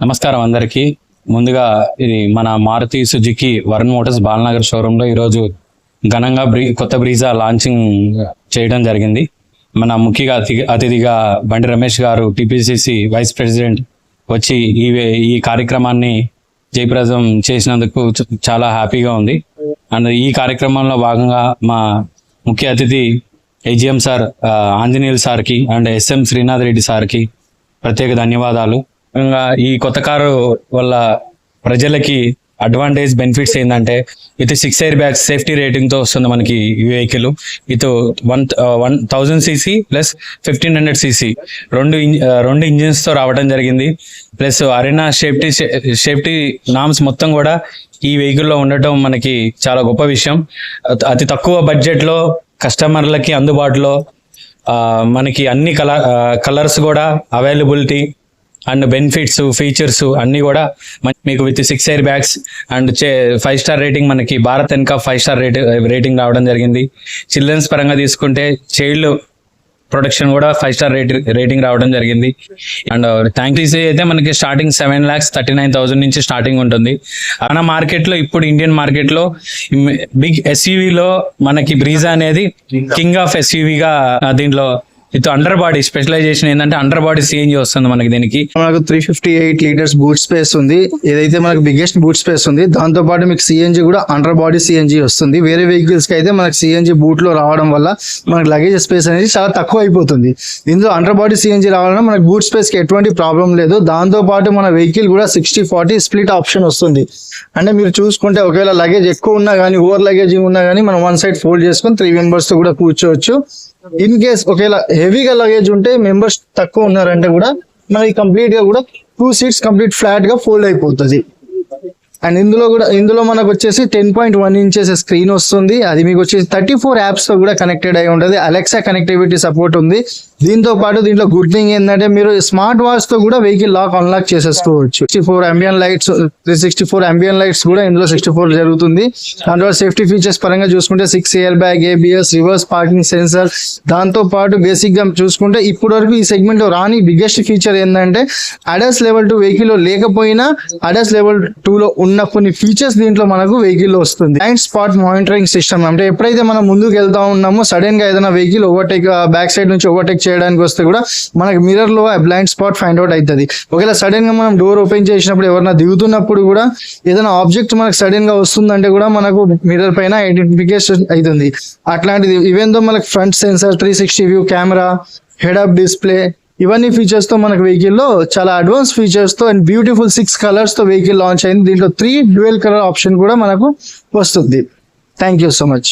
నమస్కారం అందరికీ. ముందుగా ఇది మన మారుతి సుజుకి వరుణ్ మోటార్స్ బాలనగర్ షోరూంలో ఈరోజు ఘనంగా కొత్త బ్రీజా లాంచింగ్ చేయడం జరిగింది. మన ముఖ్య అతిథిగా బండి రమేష్ గారు టిపిసిసి వైస్ ప్రెసిడెంట్ వచ్చి ఈ కార్యక్రమాన్ని జయప్రదం చేసినందుకు చాలా హ్యాపీగా ఉంది. అండ్ ఈ కార్యక్రమంలో భాగంగా మా ముఖ్య అతిథి ఏజిఎం సార్ ఆంజనేయులు సార్కి అండ్ ఎస్ఎం శ్రీనాథ్ రెడ్డి సార్కి ప్రత్యేక ధన్యవాదాలు. ఈ కొత్త కారు వల్ల ప్రజలకి అడ్వాంటేజ్ బెనిఫిట్స్ ఏంటంటే with 6 air bags safety rating తో వస్తుంది మనకి ఈ vehicle. With 1000 cc plus 1500 cc రెండు ఇంజిన్స్ తో రావడం జరిగింది. ప్లస్ అరేనా సేఫ్టీ నామ్స్ మొత్తం కూడా ఈ వెహికల్లో ఉండటం మనకి చాలా గొప్ప విషయం. అతి తక్కువ బడ్జెట్ లో కస్టమర్లకి అందుబాటులో మనకి అన్ని కలర్స్ కూడా అవైలబిలిటీ అండ్ బెనిఫిట్స్ ఫీచర్స్ అన్నీ కూడా మీకు with 6 air bags and 5 star rating, మనకి భారత్ ఎన్కా 5 స్టార్ రేటింగ్ రావడం జరిగింది. చిల్డ్రన్స్ పరంగా తీసుకుంటే చైల్డ్ ప్రొటెక్షన్ కూడా 5 స్టార్ రేటింగ్ రావడం జరిగింది. అండ్ థ్యాంక్స్ అయితే మనకి స్టార్టింగ్ 7,39,000 నుంచి స్టార్టింగ్ ఉంటుంది. మన మార్కెట్లో ఇప్పుడు ఇండియన్ మార్కెట్లో బిగ్ ఎస్యూవీలో మనకి బ్రీజా అనేది కింగ్ ఆఫ్ ఎస్యూవీగా దీంట్లో ఇది అండర్ బాడీ స్పెషలైజేషన్ ఏంటంటే అండర్ బాడీ సిఎన్జి వస్తుంది మనకి. దీనికి మనకు 358 లీటర్స్ బూట్ స్పేస్ ఉంది. ఏదైతే మనకు బిగ్గెస్ట్ బూట్ స్పేస్ ఉంది, దాంతో పాటు మీకు సిఎన్జి కూడా అండర్ బాడీ సిఎన్జి వస్తుంది. వేరే వెహికల్స్ కి అయితే మనకి సిఎన్జి బూట్ లో రావడం వల్ల మనకి లగేజ్ స్పేస్ అనేది చాలా తక్కువ అయిపోతుంది. ఇందులో అండర్ బాడీ సిఎన్జి రావడం మనకి బూట్ స్పేస్ కి ఎటువంటి ప్రాబ్లం లేదు. దాంతో పాటు మన వెహికల్ కూడా 60-40 స్ప్లిట్ ఆప్షన్ వస్తుంది. అంటే మీరు చూసుకుంటే ఒకవేళ లగేజ్ ఎక్కువ ఉన్నా కానీ, ఓవర్ లగేజ్ ఉన్నా కానీ మనం వన్ సైడ్ ఫోల్డ్ చేసుకొని 3 మెంబర్స్ తో కూడా కూర్చోవచ్చు. ఇన్ కేస్ ఒకవేళ హెవీగా లగేజ్ ఉంటే, మెంబర్స్ తక్కువ ఉన్నారంటే కూడా మనకి కంప్లీట్ గా కూడా 2 సీట్స్ కంప్లీట్ ఫ్లాట్ గా ఫోల్డ్ అయిపోతుంది. అండ్ ఇందులో మనకు వచ్చేసి 10.1 ఇంచెస్ స్క్రీన్ వస్తుంది. అది మీకు వచ్చేసి 34 యాప్స్ తో కూడా కనెక్టెడ్ అయి ఉంటుంది. అలెక్సా కనెక్టివిటీ సపోర్ట్ ఉంది. దీంతో పాటు దీంట్లో గుడ్ థింగ్ ఏంటంటే మీరు స్మార్ట్ వాచ్ తో కూడా వెహికల్ లాక్ అన్లాక్ చేసేసుకోవచ్చు. 64 అంబియన్ లైట్స్, 364 అంబియన్ లైట్స్ కూడా ఇందులో 64 జరుగుతుంది. దాంట్లో సేఫ్టీ ఫీచర్స్ పరంగా చూసుకుంటే 6 air bag, ABS, reverse parking sensor. దాంతో పాటు బేసిక్ గా చూసుకుంటే ఇప్పటి వరకు ఈ సెగ్మెంట్ లో రాని బిగ్గెస్ట్ ఫీచర్ ఏంటంటే ADAS లెవెల్ 2 వెహికల్ లో లేకపోయినా ADAS లెవెల్ 2 లో ఉన్న కొన్ని ఫీచర్స్ దీంట్లో మనకు వెహికల్ లో వస్తుంది. బ్లైండ్ స్పాట్ మానిటరింగ్ సిస్టమ్ అంటే ఎప్పుడైతే మనం ముందుకు వెళ్తా ఉన్నామో సడన్ గా ఏదైనా వెహికల్ ఓవర్టేక్ బ్యాక్ సైడ్ నుంచి ఓవర్టేక్ చేయడానికి వస్తే కూడా మనకి మిర్రర్ లో బ్లైండ్ స్పాట్ ఫైండ్ అవుట్ అవుతుంది. ఒకవేళ సడన్ గా మనం డోర్ ఓపెన్ చేసినప్పుడు ఎవరైనా దిగుతున్నప్పుడు కూడా ఏదైనా ఆబ్జెక్ట్ మనకు సడన్ గా వస్తుందంటే కూడా మనకు మిర్రర్ పైన ఐడెంటిఫికేషన్ అవుతుంది. అట్లాంటిది ఈవెన్ దో మనకి front sensor, 360 view camera, head up display, ఇవన్నీ ఫీచర్స్ తో మనకు వెహికల్ లో చాలా అడ్వాన్స్ ఫీచర్స్ తో అండ్ బ్యూటిఫుల్ 6 కలర్స్ తో వెహికల్ లాంచ్ అయింది. దీంట్లో 3 డ్యూయల్ కలర్ ఆప్షన్ కూడా మనకు వస్తుంది. Thank you so much.